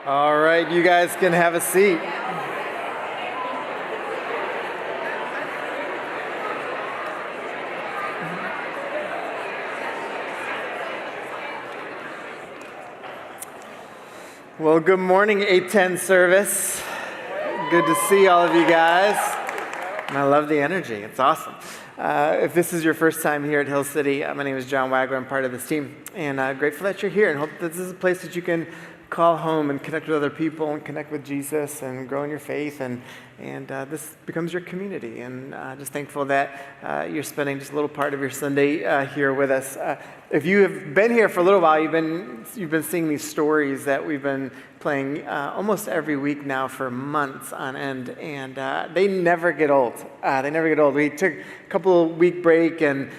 All right, you guys can have a seat. Well, good morning, 810 service. Good to see all of you guys. And I love the energy. It's awesome. If this is your first time here at Hill City, my name is John Wagler. I'm part of this team. And grateful that you're here and hope that this is a place that you can call home and connect with other people and connect with Jesus and grow in your faith. And this becomes your community. And just thankful that you're spending just a little part of your Sunday here with us. If you have been here for a little while, you've been seeing these stories that we've been playing almost every week now for months on end, and they never get old. We took a couple of week break, and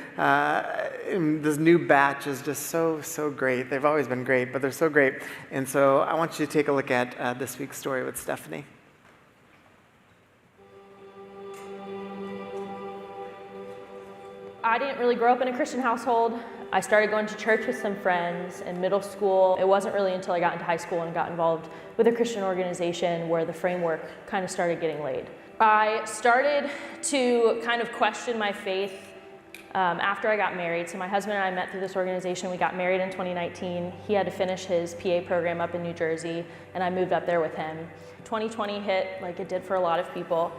this new batch is just so great. They've always been great, but they're so great. And so I want you to take a look at this week's story with Stephanie. I didn't really grow up in a Christian household. I started going to church with some friends in middle school. It wasn't really until I got into high school and got involved with a Christian organization where the framework kind of started getting laid. I started to kind of question my faith after I got married. So my husband and I met through this organization. We got married in 2019. He had to finish his PA program up in New Jersey, and I moved up there with him. 2020 hit like it did for a lot of people.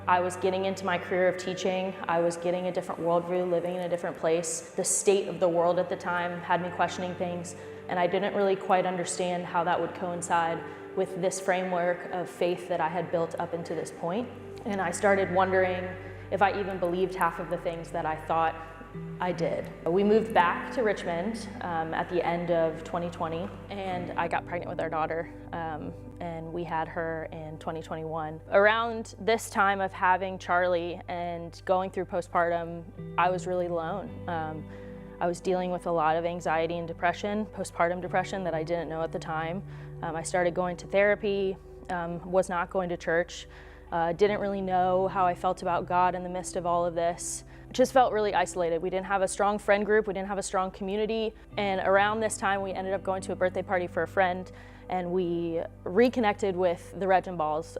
I was getting into my career of teaching. I was getting a different worldview, living in a different place. The state of the world at the time had me questioning things, and I didn't really quite understand how that would coincide with this framework of faith that I had built up into this point. And I started wondering if I even believed half of the things that I thought I did. We moved back to Richmond at the end of 2020, and I got pregnant with our daughter, and we had her in 2021. Around this time of having Charlie and going through postpartum, I was really alone. I was dealing with a lot of anxiety and depression, postpartum depression that I didn't know at the time. I started going to therapy, was not going to church, didn't really know how I felt about God in the midst of all of this. Just felt really isolated. We didn't have a strong friend group, we didn't have a strong community, and around this time we ended up going to a birthday party for a friend, and we reconnected with the Regenballs,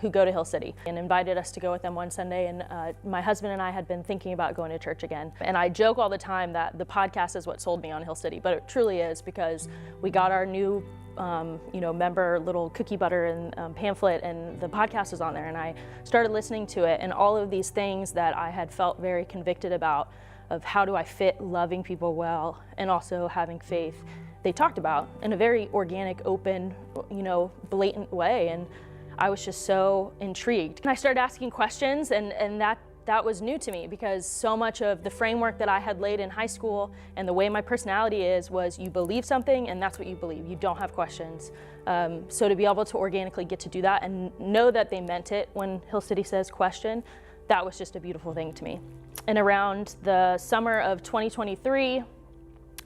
who go to Hill City, and invited us to go with them one Sunday, and my husband and I had been thinking about going to church again. And I joke all the time that the podcast is what sold me on Hill City, but it truly is, because we got our new member little cookie butter and pamphlet, and the podcast was on there, and I started listening to it, and all of these things that I had felt very convicted about, of how do I fit loving people well and also having faith, they talked about in a very organic, open, blatant way, and I was just so intrigued. And I started asking questions, and that was new to me, because so much of the framework that I had laid in high school and the way my personality was you believe something and that's what you believe. You don't have questions. So to be able to organically get to do that and know that they meant it when Hill City says question, that was just a beautiful thing to me. And around the summer of 2023,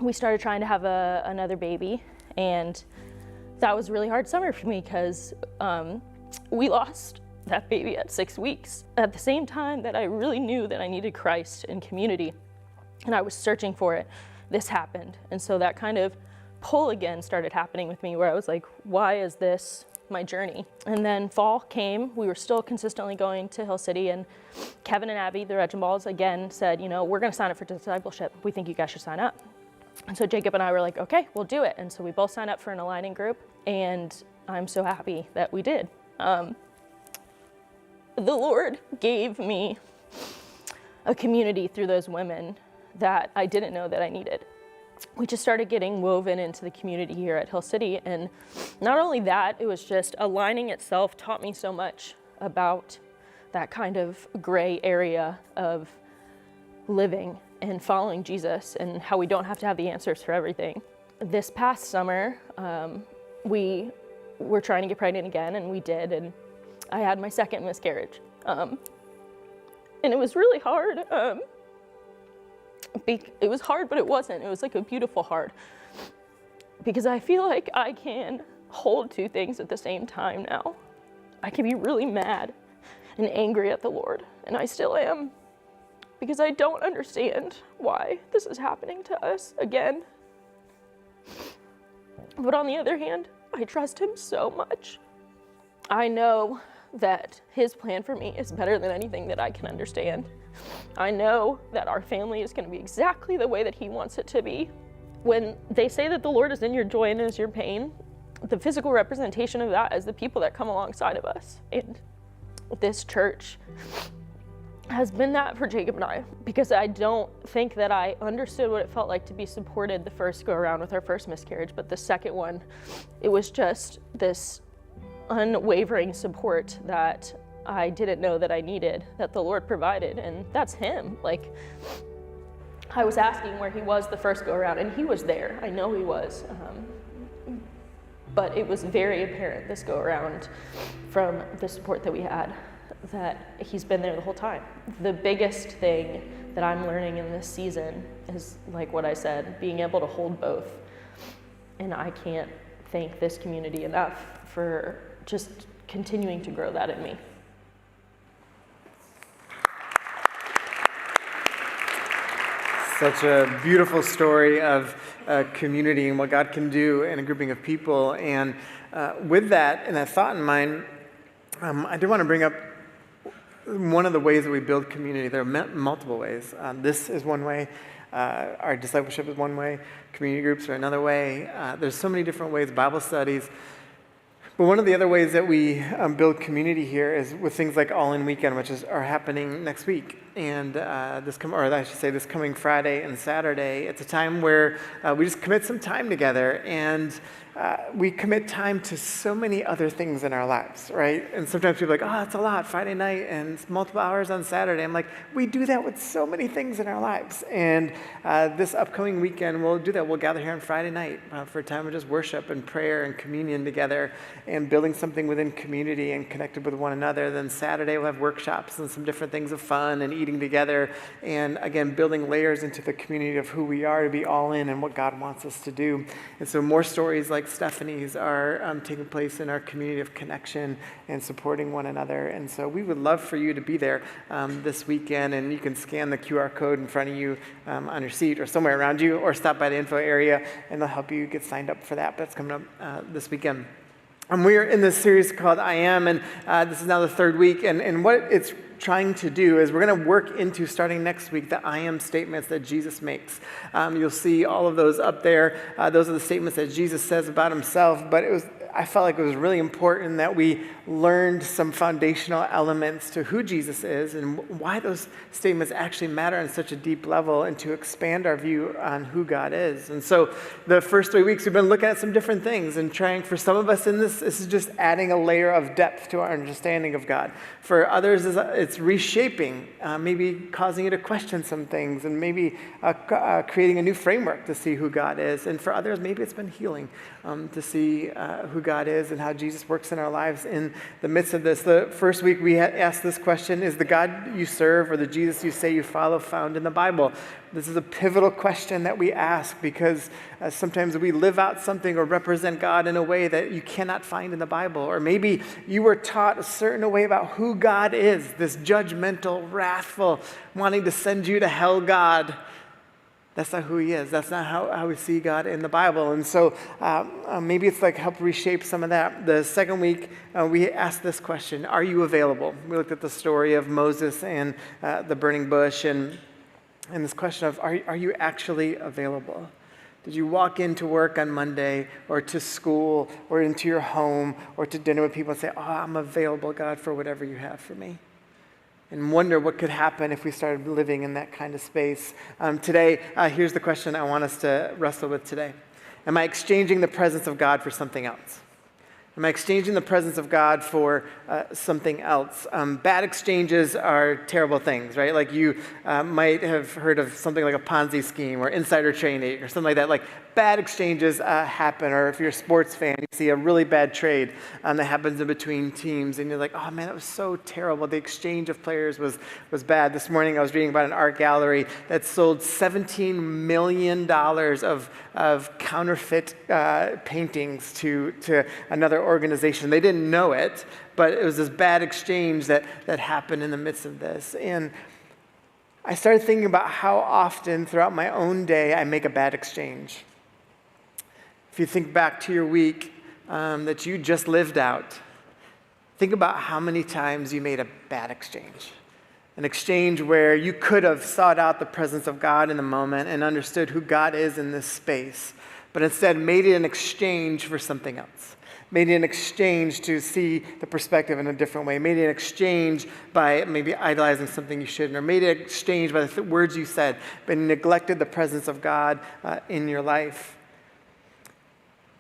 we started trying to have another baby, and that was a really hard summer for me, because we lost that baby at 6 weeks. At the same time that I really knew that I needed Christ and community, and I was searching for it, this happened. And so that kind of pull again started happening with me, where I was like, why is this my journey? And then fall came. We were still consistently going to Hill City, and Kevin and Abby, the Regenballs, again said, we're going to sign up for discipleship. We think you guys should sign up. And so Jacob and I were like, okay, we'll do it. And so we both signed up for an aligning group, and I'm so happy that we did. The Lord gave me a community through those women that I didn't know that I needed. We just started getting woven into the community here at Hill City, and not only that, it was just aligning itself taught me so much about that kind of gray area of living and following Jesus, and how we don't have to have the answers for everything. This past summer, we were trying to get pregnant again, and we did, and I had my second miscarriage. And it was really hard. It was hard, but it wasn't. It was like a beautiful hard. Because I feel like I can hold two things at the same time now. I can be really mad and angry at the Lord, and I still am. Because I don't understand why this is happening to us again. But on the other hand, I trust him so much. I know that his plan for me is better than anything that I can understand. I know that our family is going to be exactly the way that he wants it to be. When they say that the Lord is in your joy and is your pain, the physical representation of that is the people that come alongside of us. And this church has been that for Jacob and I, because I don't think that I understood what it felt like to be supported the first go around with our first miscarriage, but the second one, it was just this unwavering support that I didn't know that I needed, that the Lord provided, and that's him. Like, I was asking where he was the first go around, and he was there. I know he was. But it was very apparent this go around from the support that we had that he's been there the whole time. The biggest thing that I'm learning in this season is, like what I said, being able to hold both. And I can't thank this community enough for just continuing to grow that in me. Such a beautiful story of community and what God can do in a grouping of people. And with that and that thought in mind, I do want to bring up one of the ways that we build community. There are multiple ways. This is one way. Our discipleship is one way. Community groups are another way. There's so many different ways. Bible studies. But one of the other ways that we build community here is with things like All-In Weekend, which are happening next week. And this coming Friday and Saturday. It's a time where we just commit some time together, and we commit time to so many other things in our lives, right? And sometimes people are like, oh, it's a lot, Friday night, and it's multiple hours on Saturday. I'm like, we do that with so many things in our lives. And this upcoming weekend, we'll do that. We'll gather here on Friday night for a time of just worship and prayer and communion together and building something within community and connected with one another. Then Saturday, we'll have workshops and some different things of fun and eating together. And again, building layers into the community of who we are to be all in and what God wants us to do. And so more stories like Stephanie's are taking place in our community of connection and supporting one another. And so we would love for you to be there this weekend. And you can scan the QR code in front of you on your seat or somewhere around you, or stop by the info area and they'll help you get signed up for that. That's coming up this weekend. We're in this series called I Am, and this is now the third week. And what it's trying to do is we're going to work into, starting next week, the I am statements that Jesus makes. You'll see all of those up there. Those are the statements that Jesus says about himself. But I felt like it was really important that we learned some foundational elements to who Jesus is and why those statements actually matter on such a deep level, and to expand our view on who God is. And so the first 3 weeks we've been looking at some different things and trying, for some of us in this is just adding a layer of depth to our understanding of God. For others, it's reshaping, maybe causing you to question some things, and maybe creating a new framework to see who God is. And for others, maybe it's been healing to see who God is and how Jesus works in our lives in the midst of this. The first week we asked this question: is the God you serve or the Jesus you say you follow found in the Bible? This is a pivotal question that we ask because sometimes we live out something or represent God in a way that you cannot find in the Bible. Or maybe you were taught a certain way about who God is, this judgmental, wrathful, wanting to send you to hell God. That's not who he is. That's not how we see God in the Bible. And so maybe it's like help reshape some of that. The second week, we asked this question: are you available? We looked at the story of Moses and the burning bush, and this question of, are you actually available? Did you walk into work on Monday or to school or into your home or to dinner with people and say, oh, I'm available, God, for whatever you have for me? And wonder what could happen if we started living in that kind of space. Today, here's the question I want us to wrestle with today. Am I exchanging the presence of God for something else? Am I exchanging the presence of God for something else? Bad exchanges are terrible things, right? Like you might have heard of something like a Ponzi scheme or insider trading or something like that. Like bad exchanges happen, or if you're a sports fan, you see a really bad trade that happens in between teams, and you're like, oh man, that was so terrible. The exchange of players was bad. This morning I was reading about an art gallery that sold $17 million of counterfeit paintings to another organization. They didn't know it, but it was this bad exchange that happened in the midst of this. And I started thinking about how often throughout my own day I make a bad exchange. If you think back to your week, that you just lived out, think about how many times you made a bad exchange. An exchange where you could have sought out the presence of God in the moment and understood who God is in this space, but instead made it an exchange for something else. Made it an exchange to see the perspective in a different way. Made it an exchange by maybe idolizing something you shouldn't, or made it an exchange by the words you said, but neglected the presence of God in your life.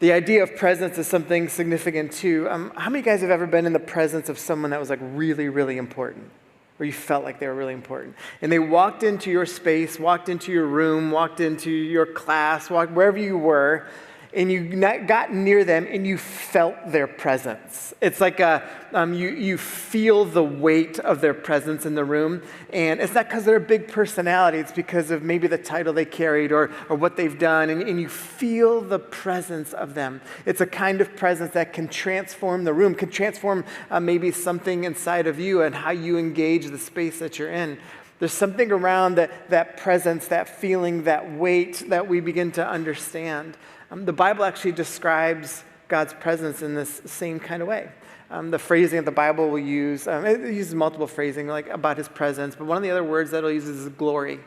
The idea of presence is something significant too. How many guys have ever been in the presence of someone that was like really, really important? Or you felt like they were really important. And they walked into your space, walked into your room, walked into your class, walked wherever you were, and you got near them and you felt their presence. It's like you feel the weight of their presence in the room. And it's not because they're a big personality. It's because of maybe the title they carried or what they've done. And you feel the presence of them. It's a kind of presence that can transform the room, can transform maybe something inside of you and how you engage the space that you're in. There's something around that presence, that feeling, that weight that we begin to understand. The Bible actually describes God's presence in this same kind of way. The phrasing that the Bible will use, it uses multiple phrasing like about his presence, but one of the other words that it'll use is glory.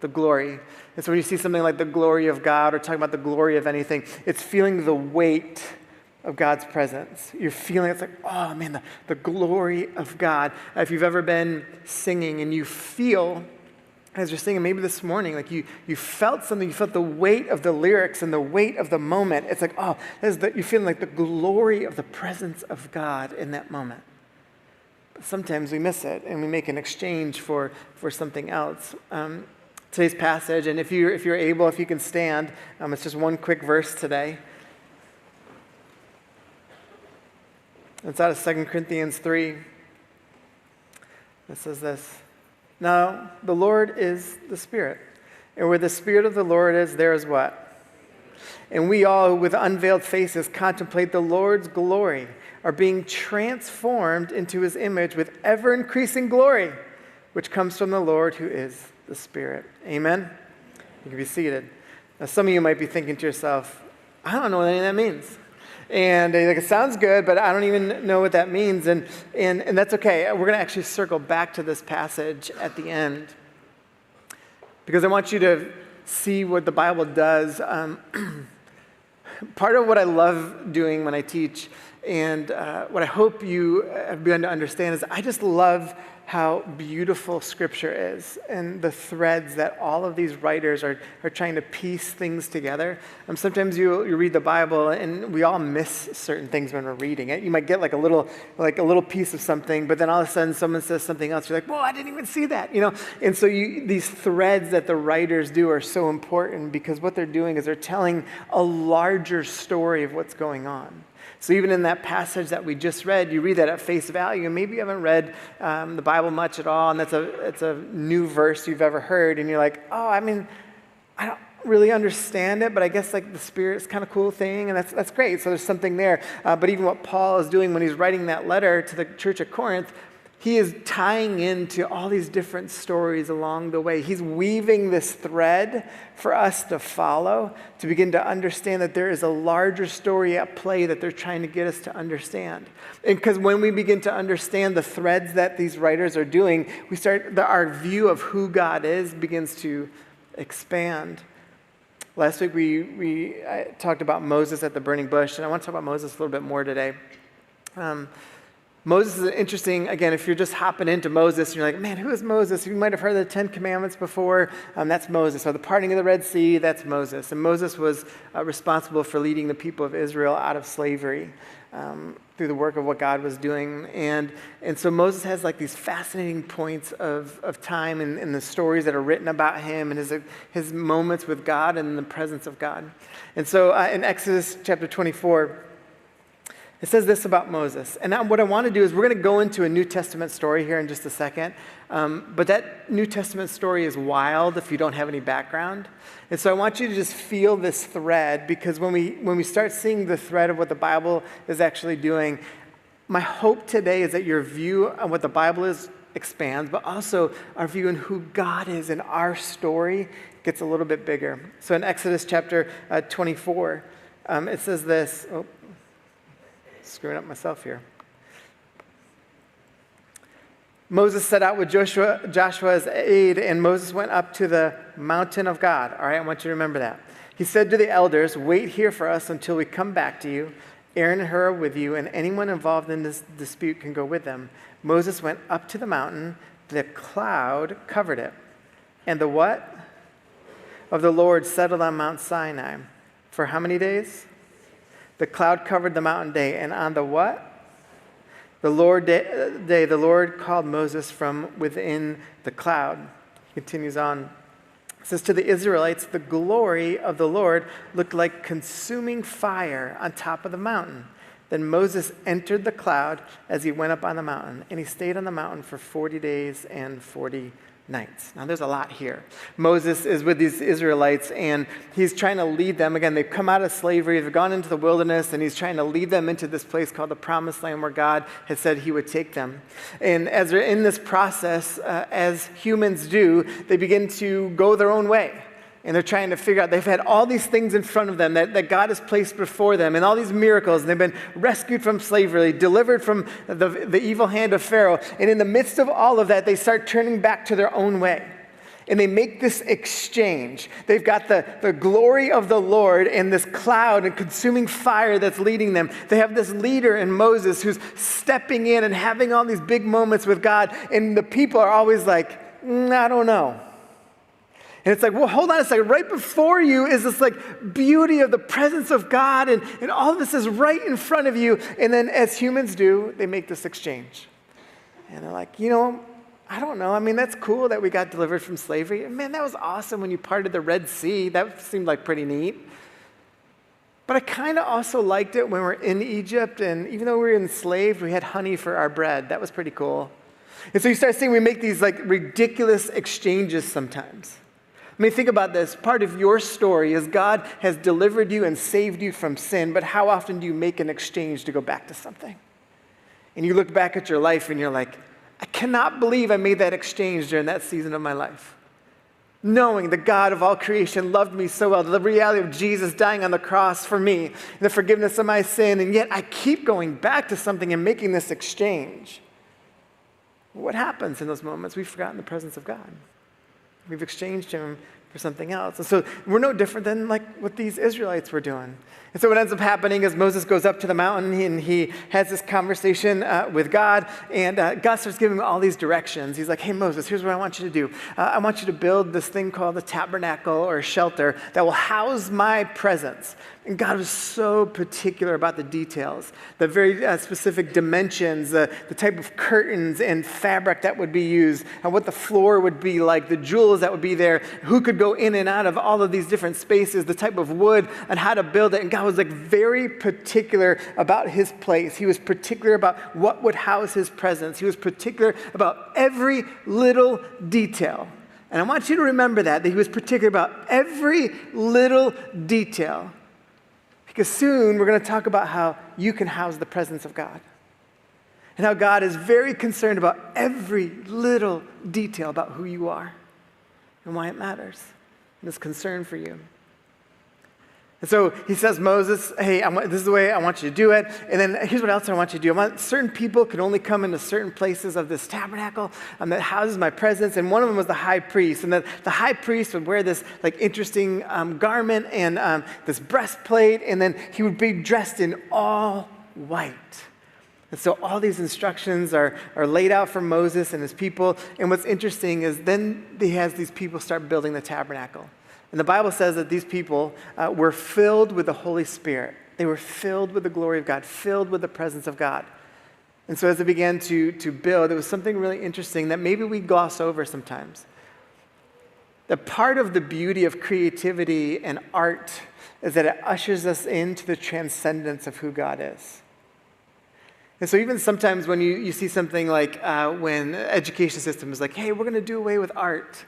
The glory. And so when you see something like the glory of God or talking about the glory of anything, it's feeling the weight of God's presence. You're feeling, it's like, oh man, the glory of God. If you've ever been singing and you feel, as you're singing, maybe this morning, like you felt something, you felt the weight of the lyrics and the weight of the moment. It's like, oh, you're feeling like the glory of the presence of God in that moment. But sometimes we miss it and we make an exchange for something else. Today's passage, and if you're able, if you can stand, it's just one quick verse today. It's out of 2 Corinthians 3. It says this. Now, the Lord is the Spirit. And where the Spirit of the Lord is, there is what? And we all, with unveiled faces, contemplate the Lord's glory, are being transformed into his image with ever-increasing glory, which comes from the Lord who is the Spirit. Amen? You can be seated. Now, some of you might be thinking to yourself, I don't know what any of that means. And like, it sounds good, but I don't even know what that means. And that's okay. We're going to actually circle back to this passage at the end because I want you to see what the Bible does. Part of what I love doing when I teach and what I hope you have begun to understand is I just love how beautiful Scripture is and the threads that all of these writers are trying to piece things together. Sometimes you read the Bible and we all miss certain things when we're reading it. You might get like a little piece of something, but then all of a sudden someone says something else. You're like, whoa, I didn't even see that, you know? And so these threads that the writers do are so important because what they're doing is they're telling a larger story of what's going on. So even in that passage that we just read, you read that at face value, and maybe you haven't read the Bible much at all, and it's a new verse you've ever heard, and you're like, oh, I mean, I don't really understand it, but I guess like the Spirit's kind of cool thing, and that's great. So there's something there. But even what Paul is doing when he's writing that letter to the church at Corinth, he is tying into all these different stories along the way. He's weaving this thread for us to follow, to begin to understand that there is a larger story at play that they're trying to get us to understand. And because when we begin to understand the threads that these writers are doing, our view of who God is begins to expand. Last week we talked about Moses at the burning bush, and I want to talk about Moses a little bit more today. Moses is interesting, again, if you're just hopping into Moses, and you're like, man, who is Moses? You might have heard of the 10 Commandments before. That's Moses. So the parting of the Red Sea, that's Moses. And Moses was responsible for leading the people of Israel out of slavery through the work of what God was doing. And so Moses has like these fascinating points of time and the stories that are written about him and his moments with God and in the presence of God. And so in Exodus chapter 24, it says this about Moses. And now what I want to do is we're going to go into a New Testament story here in just a second. But that New Testament story is wild if you don't have any background. And so I want you to just feel this thread because when we start seeing the thread of what the Bible is actually doing, my hope today is that your view on what the Bible is expands, but also our view on who God is in our story gets a little bit bigger. So in Exodus chapter 24, it says this. screwing up myself here. Moses set out with Joshua as aide, and Moses went up to the mountain of God. All right, I want you to remember that. He said to the elders, "Wait here for us until we come back to you. Aaron and Hur are with you, and anyone involved in this dispute can go with them." Moses went up to the mountain. The cloud covered it. And the what? Of the Lord settled on Mount Sinai. For how many days? The cloud covered the mountain day. And on the what? The Lord called Moses from within the cloud. He continues on. It says, to the Israelites, the glory of the Lord looked like consuming fire on top of the mountain. Then Moses entered the cloud as he went up on the mountain, and he stayed on the mountain for 40 days and 40 nights. Now, there's a lot here. Moses is with these Israelites, and he's trying to lead them. Again, they've come out of slavery, they've gone into the wilderness, and he's trying to lead them into this place called the Promised Land where God had said he would take them. And as they're in this process, as humans do, they begin to go their own way. And they're trying to figure out, they've had all these things in front of them that God has placed before them, and all these miracles, and they've been rescued from slavery, delivered from the evil hand of Pharaoh. And in the midst of all of that, they start turning back to their own way. And they make this exchange. They've got the glory of the Lord and this cloud and consuming fire that's leading them. They have this leader in Moses who's stepping in and having all these big moments with God, and the people are always like, I don't know. And it's like, well, hold on a second. Right before you is this like beauty of the presence of God, and all of this is right in front of you. And then as humans do, they make this exchange. And they're like, I don't know. I mean, that's cool that we got delivered from slavery. Man, that was awesome when you parted the Red Sea. That seemed like pretty neat. But I kind of also liked it when we were in Egypt, and even though we were enslaved, we had honey for our bread. That was pretty cool. And so you start seeing we make these like ridiculous exchanges sometimes. I mean, think about this. Part of your story is God has delivered you and saved you from sin, but how often do you make an exchange to go back to something? And you look back at your life and you're like, I cannot believe I made that exchange during that season of my life. Knowing the God of all creation loved me so well, the reality of Jesus dying on the cross for me, the forgiveness of my sin, and yet I keep going back to something and making this exchange. What happens in those moments? We've forgotten the presence of God. We've exchanged him for something else. And so we're no different than like what these Israelites were doing. And so what ends up happening is Moses goes up to the mountain and he has this conversation with God, and God starts giving him all these directions. He's like, hey, Moses, here's what I want you to do. I want you to build this thing called the tabernacle or shelter that will house my presence. And God was so particular about the details, the very specific dimensions, the type of curtains and fabric that would be used, and what the floor would be like, the jewels that would be there, who could go in and out of all of these different spaces, the type of wood, and how to build it. And God was like very particular about his place. He was particular about what would house his presence. He was particular about every little detail. And I want you to remember that he was particular about every little detail. Because soon we're going to talk about how you can house the presence of God. And how God is very concerned about every little detail about who you are and why it matters. And is concerned for you. And so he says, Moses, hey, this is the way I want you to do it. And then here's what else I want you to do. I want certain people can only come into certain places of this tabernacle that houses my presence. And one of them was the high priest. And the high priest would wear this like interesting garment and this breastplate. And then he would be dressed in all white. And so all these instructions are laid out for Moses and his people. And what's interesting is then he has these people start building the tabernacle. And the Bible says that these people were filled with the Holy Spirit. They were filled with the glory of God, filled with the presence of God. And so as they began to build, it was something really interesting that maybe we gloss over sometimes. That part of the beauty of creativity and art is that it ushers us into the transcendence of who God is. And so even sometimes when you see something like when the education system is like, hey, we're going to do away with art.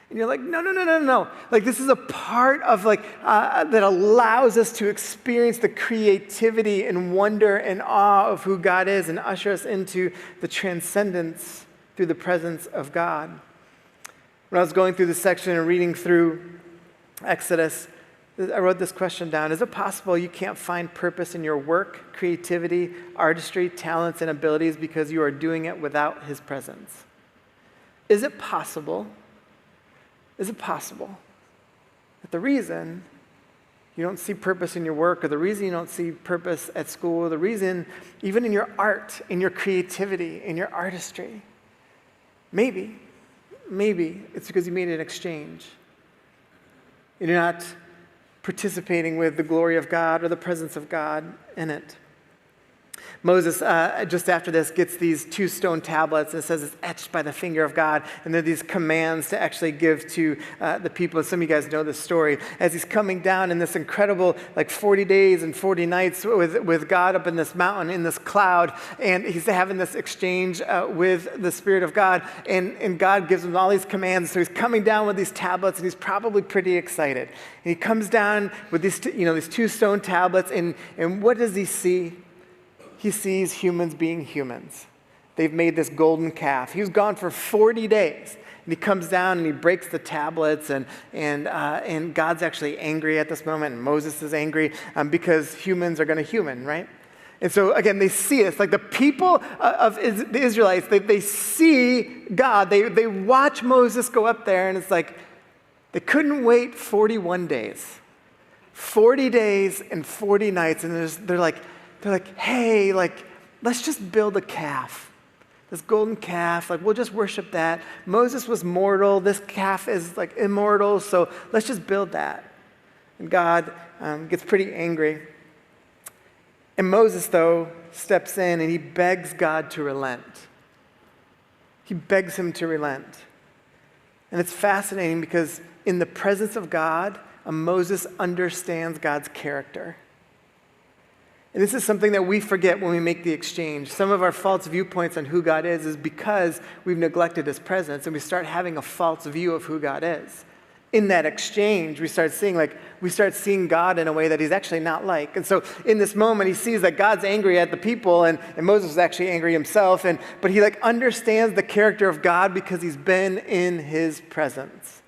And you're like, no. Like this is a part of like that allows us to experience the creativity and wonder and awe of who God is and usher us into the transcendence through the presence of God. When I was going through this section and reading through Exodus, I wrote this question down. Is it possible you can't find purpose in your work, creativity, artistry, talents, and abilities because you are doing it without his presence? Is it possible that the reason you don't see purpose in your work, or the reason you don't see purpose at school, or the reason even in your art, in your creativity, in your artistry, maybe it's because you made an exchange. You're not participating with the glory of God or the presence of God in it. Moses, just after this, gets these 2 stone tablets, and it says it's etched by the finger of God, and there are these commands to actually give to the people. And some of you guys know this story. As he's coming down in this incredible, 40 days and 40 nights with God up in this mountain, in this cloud, and he's having this exchange with the Spirit of God, and God gives him all these commands. So he's coming down with these tablets, and he's probably pretty excited. And he comes down with these 2 stone tablets, and what does he see? He sees humans being humans. They've made this golden calf. He was gone for 40 days. And he comes down and he breaks the tablets, and God's actually angry at this moment, and Moses is angry because humans are going to human, right? And so, again, they see it. It's like the people of the Israelites, they see God. They watch Moses go up there, and it's like they couldn't wait 41 days. 40 days and 40 nights, and they're like, hey, let's just build a calf. This golden calf, we'll just worship that. Moses was mortal. This calf is immortal, so let's just build that. And God gets pretty angry. And Moses, though, steps in and he begs God to relent. He begs him to relent. And it's fascinating because in the presence of God, Moses understands God's character. And this is something that we forget when we make the exchange. Some of our false viewpoints on who God is because we've neglected his presence, and we start having a false view of who God is. In that exchange, we start seeing God in a way that he's actually not like. And so in this moment, he sees that God's angry at the people, and Moses is actually angry himself, but he understands the character of God because he's been in his presence.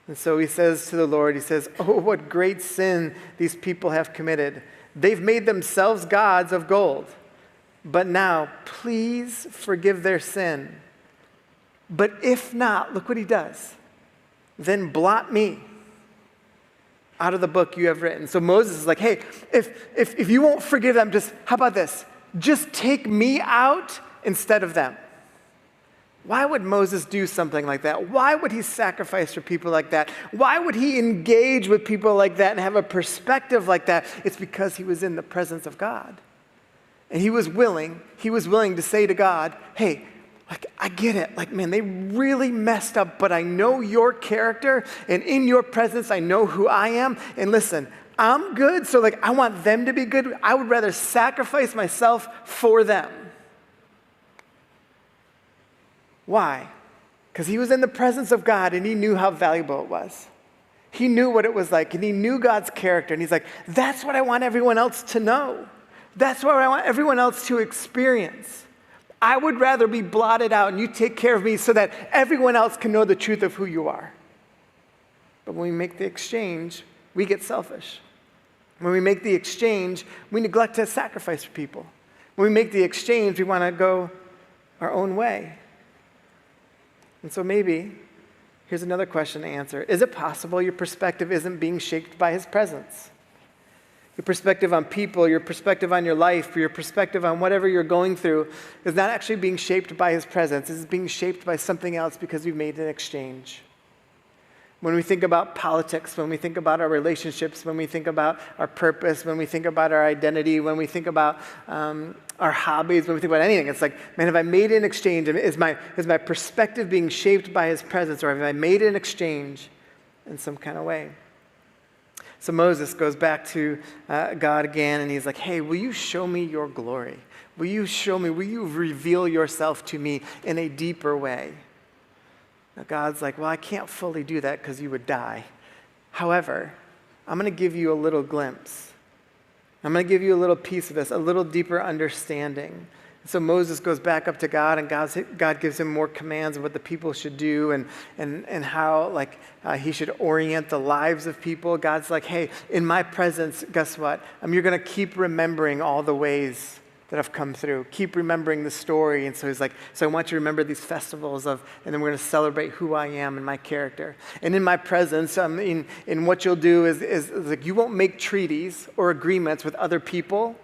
And so he says to the Lord, he says, "Oh, what great sin these people have committed. They've made themselves gods of gold. But now, please forgive their sin. But if not," look what he does, "then blot me out of the book you have written." So Moses is like, hey, if you won't forgive them, how about this? Just take me out instead of them. Why would Moses do something like that? Why would he sacrifice for people like that? Why would he engage with people like that and have a perspective like that? It's because he was in the presence of God. And he was willing to say to God, hey, I get it. Man, they really messed up, but I know your character, and in your presence, I know who I am. And listen, I'm good, so I want them to be good. I would rather sacrifice myself for them. Why? Because he was in the presence of God, and he knew how valuable it was. He knew what it was like, and he knew God's character. And he's like, that's what I want everyone else to know. That's what I want everyone else to experience. I would rather be blotted out and you take care of me so that everyone else can know the truth of who you are. But when we make the exchange, we get selfish. When we make the exchange, we neglect to sacrifice for people. When we make the exchange, we want to go our own way. And so maybe, here's another question to answer. Is it possible your perspective isn't being shaped by his presence? Your perspective on people, your perspective on your life, your perspective on whatever you're going through is not actually being shaped by his presence. It's being shaped by something else because we've made an exchange. When we think about politics, when we think about our relationships, when we think about our purpose, when we think about our identity, when we think about our hobbies, when we think about anything, it's like, man, have I made an exchange? Is my perspective being shaped by his presence, or have I made an exchange in some kind of way? So Moses goes back to God again, and he's like, hey, will you show me your glory? Will you reveal yourself to me in a deeper way? Now God's like, well, I can't fully do that because you would die. However, I'm going to give you a little glimpse. I'm going to give you a little piece of this, a little deeper understanding. So Moses goes back up to God, and God gives him more commands of what the people should do and how he should orient the lives of people. God's like, hey, in my presence, guess what? You're going to keep remembering all the ways that I've come through. Keep remembering the story. And so he's like, so I want you to remember these festivals and then we're going to celebrate who I am and my character. And in my presence, in what you'll do is like, you won't make treaties or agreements with other people.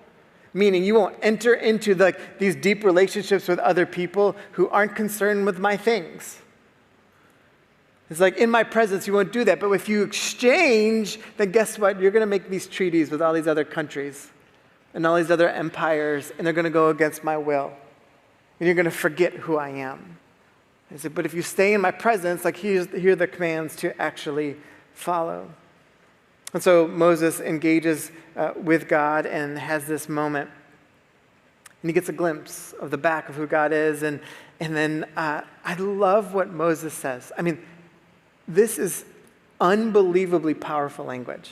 Meaning you won't enter into these deep relationships with other people who aren't concerned with my things. It's like in my presence, you won't do that. But if you exchange, then guess what? You're going to make these treaties with all these other countries and all these other empires, and they're going to go against my will. And you're going to forget who I am. I said, but if you stay in my presence, here are the commands to actually follow. And so Moses engages with God and has this moment. And he gets a glimpse of the back of who God is. And then I love what Moses says. This is unbelievably powerful language.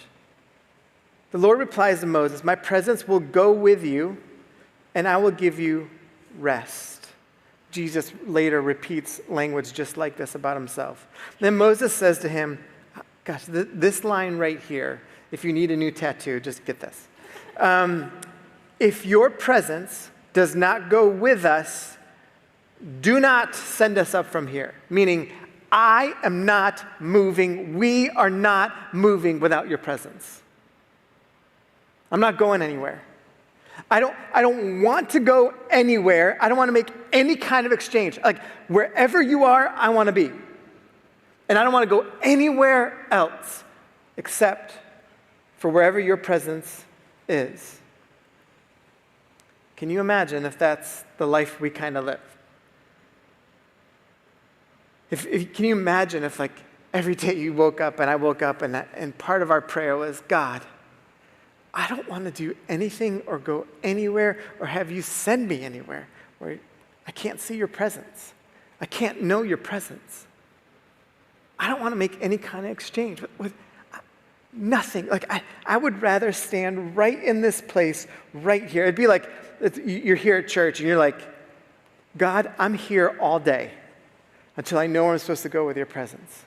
The Lord replies to Moses, my presence will go with you, and I will give you rest. Jesus later repeats language just like this about himself. Then Moses says to him, gosh, this line right here, if you need a new tattoo, just get this. If your presence does not go with us, do not send us up from here. Meaning, I am not moving. We are not moving without your presence. I'm not going anywhere. I don't want to go anywhere. I don't want to make any kind of exchange. Like, wherever you are, I want to be. And I don't want to go anywhere else except for wherever your presence is. Can you imagine if that's the life we kind of live? Can you imagine if every day you woke up and I woke up and part of our prayer was, God, I don't want to do anything or go anywhere or have you send me anywhere where I can't see your presence. I can't know your presence. I don't want to make any kind of exchange with nothing. I would rather stand right in this place, right here. It'd be like you're here at church and you're like, God, I'm here all day until I know where I'm supposed to go with your presence.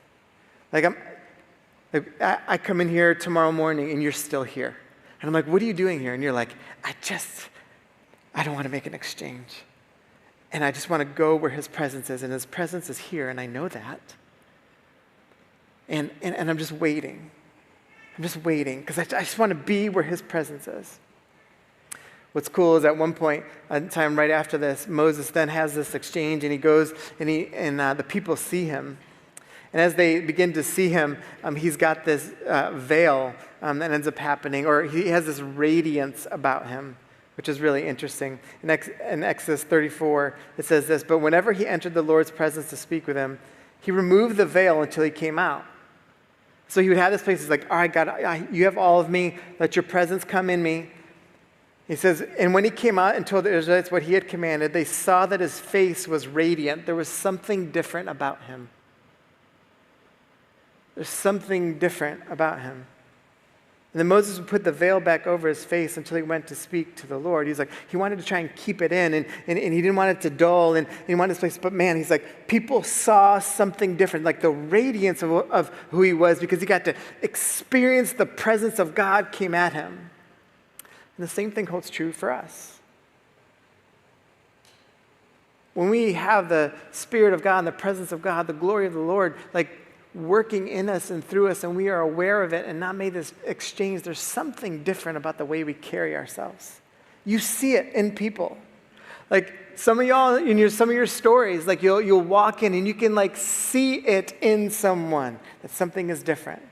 I come in here tomorrow morning and you're still here. And I'm like, what are you doing here? And you're like, I don't want to make an exchange. And I just want to go where his presence is. And his presence is here, and I know that. And I'm just waiting. I'm just waiting, because I just want to be where his presence is. What's cool is at one point, a time right after this, Moses then has this exchange, and he goes, and the people see him. And as they begin to see him, he's got this veil that ends up happening, or he has this radiance about him, which is really interesting. In Exodus 34, it says this, but whenever he entered the Lord's presence to speak with him, he removed the veil until he came out. So he would have this place, he's like, all right, God, you have all of me, let your presence come in me. He says, and when he came out and told the Israelites what he had commanded, they saw that his face was radiant. There was something different about him. There's something different about him. And then Moses would put the veil back over his face until he went to speak to the Lord. He's like, he wanted to try and keep it in, and he didn't want it to dull, and he wanted this place. But man, he's like, people saw something different, like the radiance of who he was, because he got to experience the presence of God came at him. And the same thing holds true for us. When we have the Spirit of God and the presence of God, the glory of the Lord, working in us and through us, and we are aware of it and not made this exchange, there's something different about the way we carry ourselves. You see it in people. Some of y'all, in some of your stories, you'll walk in and you can see it in someone, that something is different.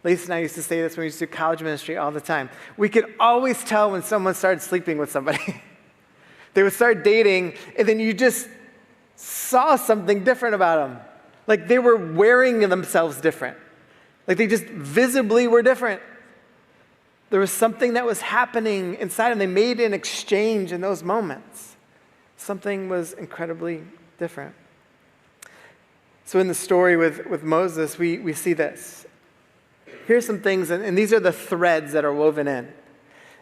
Lisa and I used to say this when we used to do college ministry all the time. We could always tell when someone started sleeping with somebody. They would start dating, and then you just saw something different about them. They were wearing themselves different. They just visibly were different. There was something that was happening inside, and they made an exchange in those moments. Something was incredibly different. So in the story with Moses, we see this. Here's some things, and these are the threads that are woven in.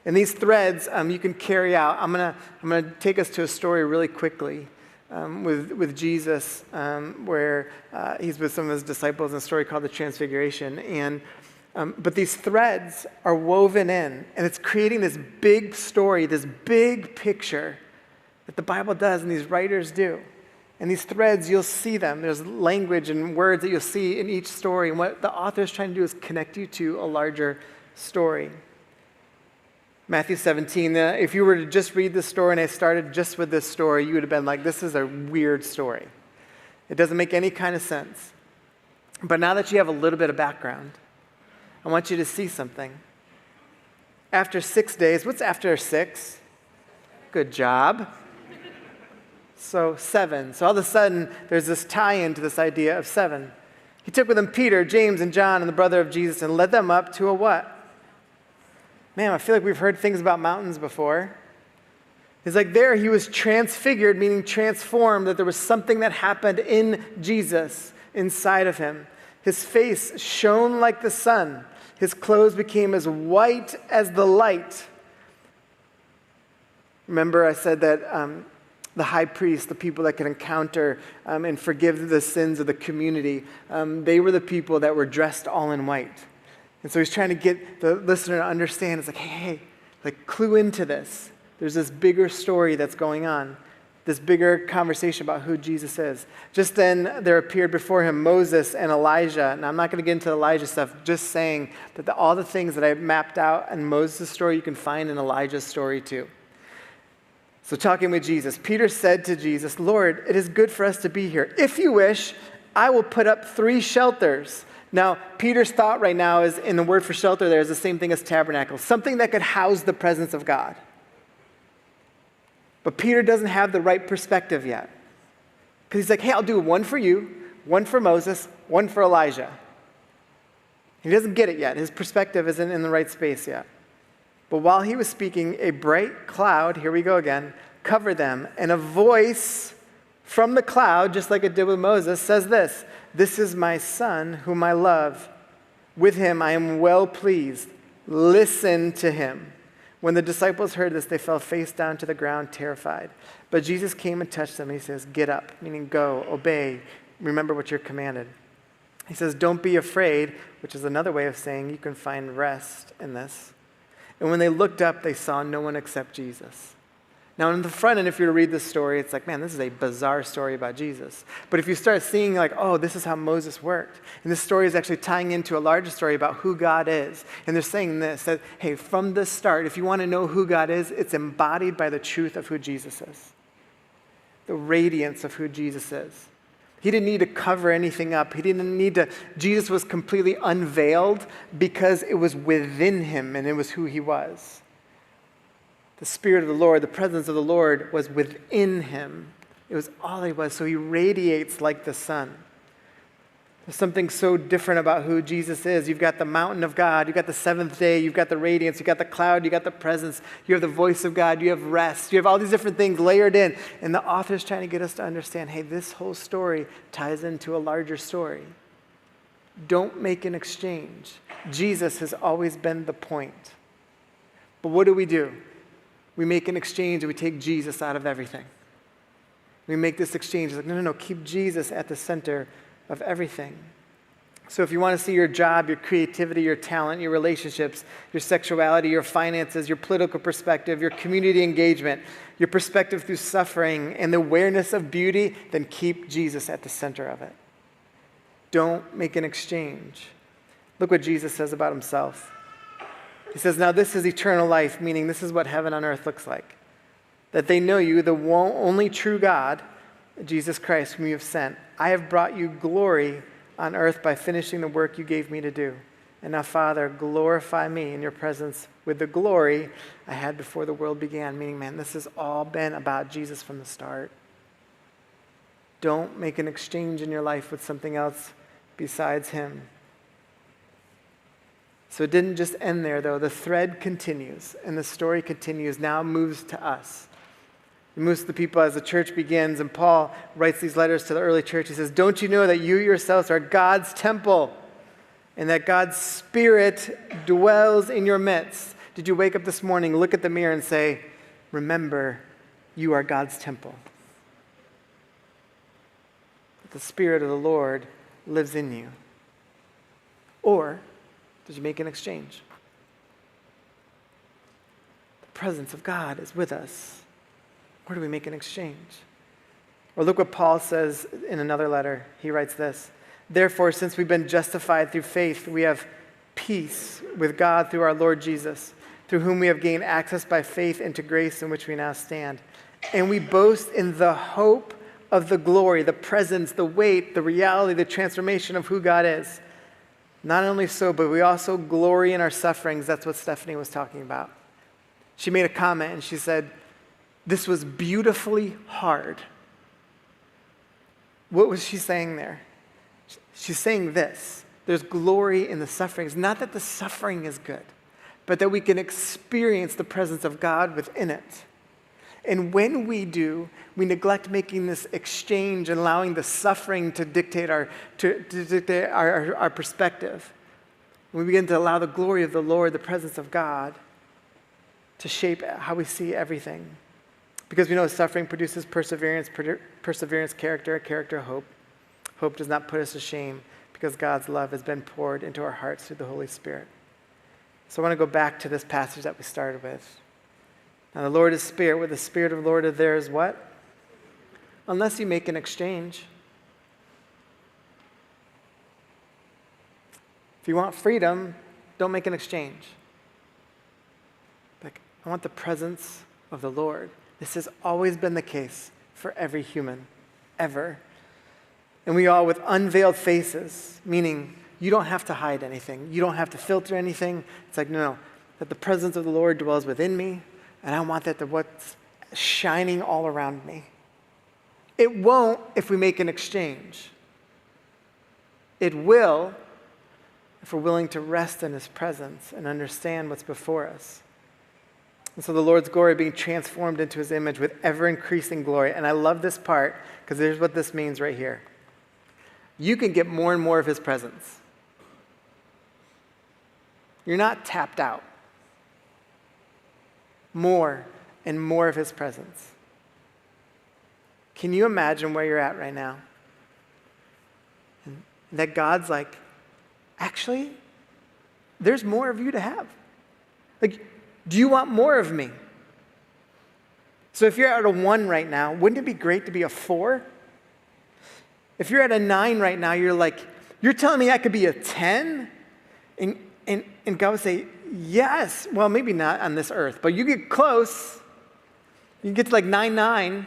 And these threads you can carry out. I'm gonna take us to a story really quickly with Jesus where he's with some of his disciples in a story called the Transfiguration. And but these threads are woven in, and it's creating this big story, this big picture that the Bible does and these writers do. And these threads, you'll see them. There's language and words that you'll see in each story. And what the author is trying to do is connect you to a larger story. Matthew 17, if you were to just read this story and I started just with this story, you would have been like, this is a weird story. It doesn't make any kind of sense. But now that you have a little bit of background, I want you to see something. After 6 days, what's after 6? Good job. So 7. So all of a sudden, there's this tie-in to this idea of 7. He took with him Peter, James, and John, and the brother of Jesus, and led them up to a what? Man, I feel like we've heard things about mountains before. It's like there he was transfigured, meaning transformed, that there was something that happened in Jesus inside of him. His face shone like the sun. His clothes became as white as the light. Remember I said that the high priest, the people that could encounter and forgive the sins of the community, they were the people that were dressed all in white. And so he's trying to get the listener to understand. It's like, hey, like clue into this. There's this bigger story that's going on, this bigger conversation about who Jesus is. Just then there appeared before him Moses and Elijah. And I'm not going to get into Elijah stuff, just saying that all the things that I mapped out in Moses' story, you can find in Elijah's story too. So talking with Jesus, Peter said to Jesus, Lord, it is good for us to be here. If you wish, I will put up 3 shelters. Now, Peter's thought right now is, in the word for shelter there is the same thing as tabernacle, something that could house the presence of God. But Peter doesn't have the right perspective yet. Because he's like, hey, I'll do one for you, one for Moses, one for Elijah. He doesn't get it yet. His perspective isn't in the right space yet. But while he was speaking, a bright cloud, here we go again, covered them, and a voice from the cloud, just like it did with Moses, says this, "This is my son whom I love. With him I am well pleased. Listen to him." When the disciples heard this, they fell face down to the ground, terrified. But Jesus came and touched them. He says, "Get up," meaning go, obey, remember what you're commanded. He says, "Don't be afraid," which is another way of saying you can find rest in this. And when they looked up, they saw no one except Jesus. Now, in the front end, if you were to read this story, it's like, man, this is a bizarre story about Jesus. But if you start seeing like, oh, this is how Moses worked, and this story is actually tying into a larger story about who God is, and they're saying this, that, hey, from the start, if you want to know who God is, it's embodied by the truth of who Jesus is, the radiance of who Jesus is. He didn't need to cover anything up. He didn't need to, Jesus was completely unveiled because it was within him and it was who he was. The Spirit of the Lord, the presence of the Lord was within him. It was all he was. So he radiates like the sun. There's something so different about who Jesus is. You've got the mountain of God. You've got the seventh day. You've got the radiance. You've got the cloud. You've got the presence. You have the voice of God. You have rest. You have all these different things layered in. And the author's trying to get us to understand, hey, this whole story ties into a larger story. Don't make an exchange. Jesus has always been the point. But what do? We make an exchange and we take Jesus out of everything. We make this exchange. It's like, no, keep Jesus at the center of everything. So if you want to see your job, your creativity, your talent, your relationships, your sexuality, your finances, your political perspective, your community engagement, your perspective through suffering, and the awareness of beauty, then keep Jesus at the center of it. Don't make an exchange. Look what Jesus says about himself. He says, "Now this is eternal life," meaning this is what heaven on earth looks like. "That they know you, the only true God, Jesus Christ, whom you have sent. I have brought you glory on earth by finishing the work you gave me to do. And now, Father, glorify me in your presence with the glory I had before the world began." Meaning, man, this has all been about Jesus from the start. Don't make an exchange in your life with something else besides him. So it didn't just end there, though. The thread continues, and the story continues, now moves to us. It moves to the people as the church begins, and Paul writes these letters to the early church. He says, "Don't you know that you yourselves are God's temple, and that God's Spirit dwells in your midst? Did you wake up this morning, look at the mirror and say, remember, you are God's temple? The Spirit of the Lord lives in you. Or did you make an exchange? The presence of God is with us. Or do we make an exchange? Or look what Paul says in another letter. He writes this: therefore, since we've been justified through faith, we have peace with God through our Lord Jesus, through whom we have gained access by faith into grace in which we now stand. And we boast in the hope of the glory, the presence, the weight, the reality, the transformation of who God is. Not only so, but we also glory in our sufferings. That's what Stephanie was talking about. She made a comment and she said, this was beautifully hard. What was she saying there? She's saying this: there's glory in the sufferings. Not that the suffering is good, but that we can experience the presence of God within it. And when we do, we neglect making this exchange and allowing the suffering to dictate our perspective. We begin to allow the glory of the Lord, the presence of God, to shape how we see everything. Because we know suffering produces perseverance, character, character, hope. Hope does not put us to shame because God's love has been poured into our hearts through the Holy Spirit. So I want to go back to this passage that we started with. Now the Lord is Spirit. Where the Spirit of the Lord is, there is what? Unless you make an exchange. If you want freedom, don't make an exchange. Like, I want the presence of the Lord. This has always been the case for every human, ever. And we all with unveiled faces, meaning you don't have to hide anything. You don't have to filter anything. It's like, no, that the presence of the Lord dwells within me, and I want that to what's shining all around me. It won't if we make an exchange. It will if we're willing to rest in His presence and understand what's before us. And so the Lord's glory being transformed into His image with ever-increasing glory. And I love this part because here's what this means right here. You can get more and more of His presence. You're not tapped out. More and more of His presence. Can you imagine where you're at right now? And that God's like, actually, there's more of you to have. Like, do you want more of me? So if you're at a 1 right now, wouldn't it be great to be a 4? If you're at a 9 right now, you're like, you're telling me I could be a 10? And God would say, yes. Well, maybe not on this earth, but you get close. You get to like 9.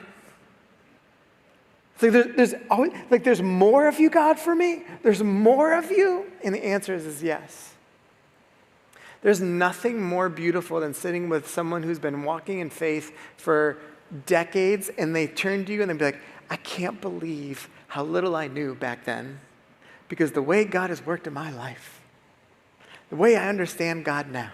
So there's always, like, there's more of you, God, for me? There's more of you? And the answer is yes. There's nothing more beautiful than sitting with someone who's been walking in faith for decades, and they turn to you and they be like, I can't believe how little I knew back then, because the way God has worked in my life, the way I understand God now,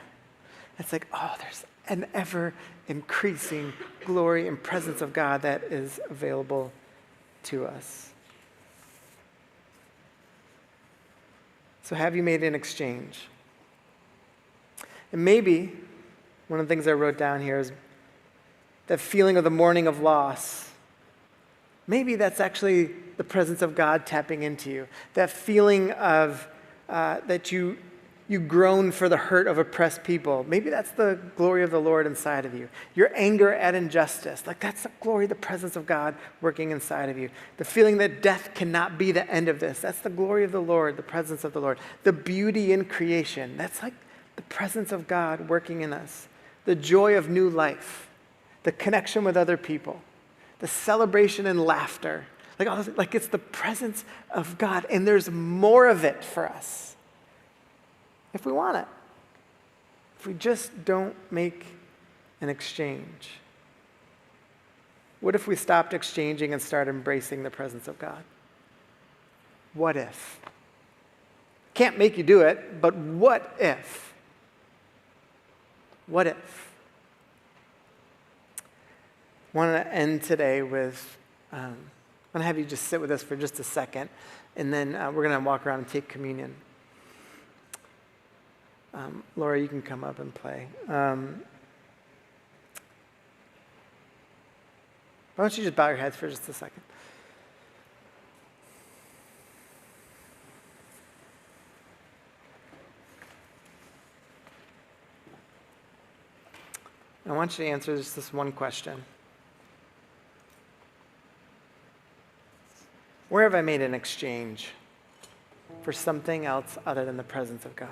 it's like, oh, there's an ever-increasing glory and presence of God that is available to us. So have you made an exchange? And maybe one of the things I wrote down here is that feeling of the mourning of loss. Maybe that's actually the presence of God tapping into you. That feeling of that you groan for the hurt of oppressed people. Maybe that's the glory of the Lord inside of you. Your anger at injustice. Like, that's the glory, the presence of God working inside of you. The feeling that death cannot be the end of this. That's the glory of the Lord, the presence of the Lord. The beauty in creation. That's like the presence of God working in us. The joy of new life. The connection with other people. The celebration and laughter. Like it's the presence of God. And there's more of it for us if we want it. If we just don't make an exchange. What if we stopped exchanging and started embracing the presence of God? What if? Can't make you do it, but what if? What if? I want to end today with, I'm going to have you just sit with us for just a second, and then we're going to walk around and take communion. Laura, you can come up and play. Why don't you just bow your heads for just a second? I want you to answer just this one question. Where have I made an exchange for something else other than the presence of God?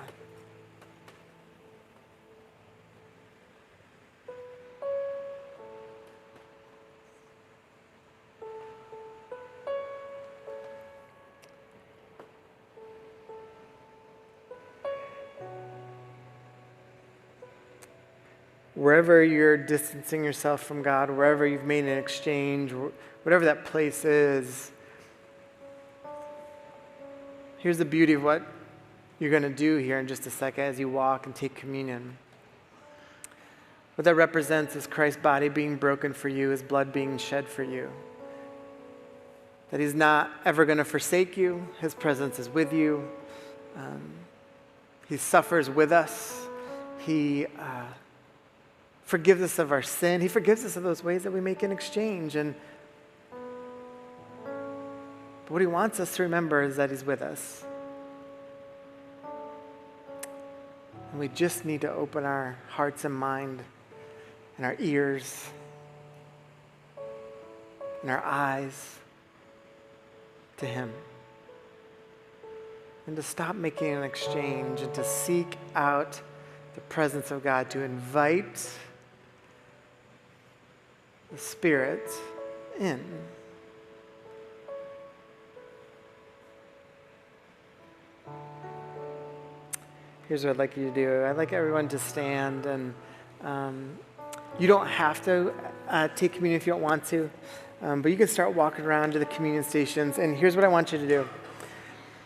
Wherever you're distancing yourself from God, wherever you've made an exchange, whatever that place is, here's the beauty of what you're going to do here in just a second as you walk and take communion. What that represents is Christ's body being broken for you, his blood being shed for you. That he's not ever going to forsake you. His presence is with you. He suffers with us. He forgives us of our sin. He forgives us of those ways that we make an exchange. But what he wants us to remember is that he's with us. And we just need to open our hearts and mind and our ears and our eyes to him. And to stop making an exchange and to seek out the presence of God, to invite the Spirit in. Here's what I'd like you to do. I'd like everyone to stand, and you don't have to take communion if you don't want to, but you can start walking around to the communion stations, and here's what I want you to do.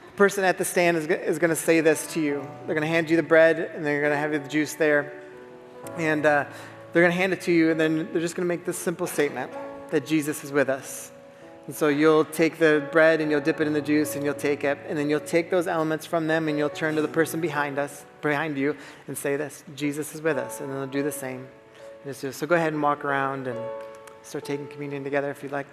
The person at the stand is going to say this to you. They're going to hand you the bread, and they're going to have the juice there, and they're going to hand it to you, and then they're just going to make this simple statement that Jesus is with us. And so you'll take the bread and you'll dip it in the juice and you'll take it, and then you'll take those elements from them and you'll turn to the person behind you, and say this: Jesus is with us, and then they'll do the same. So go ahead and walk around and start taking communion together if you'd like.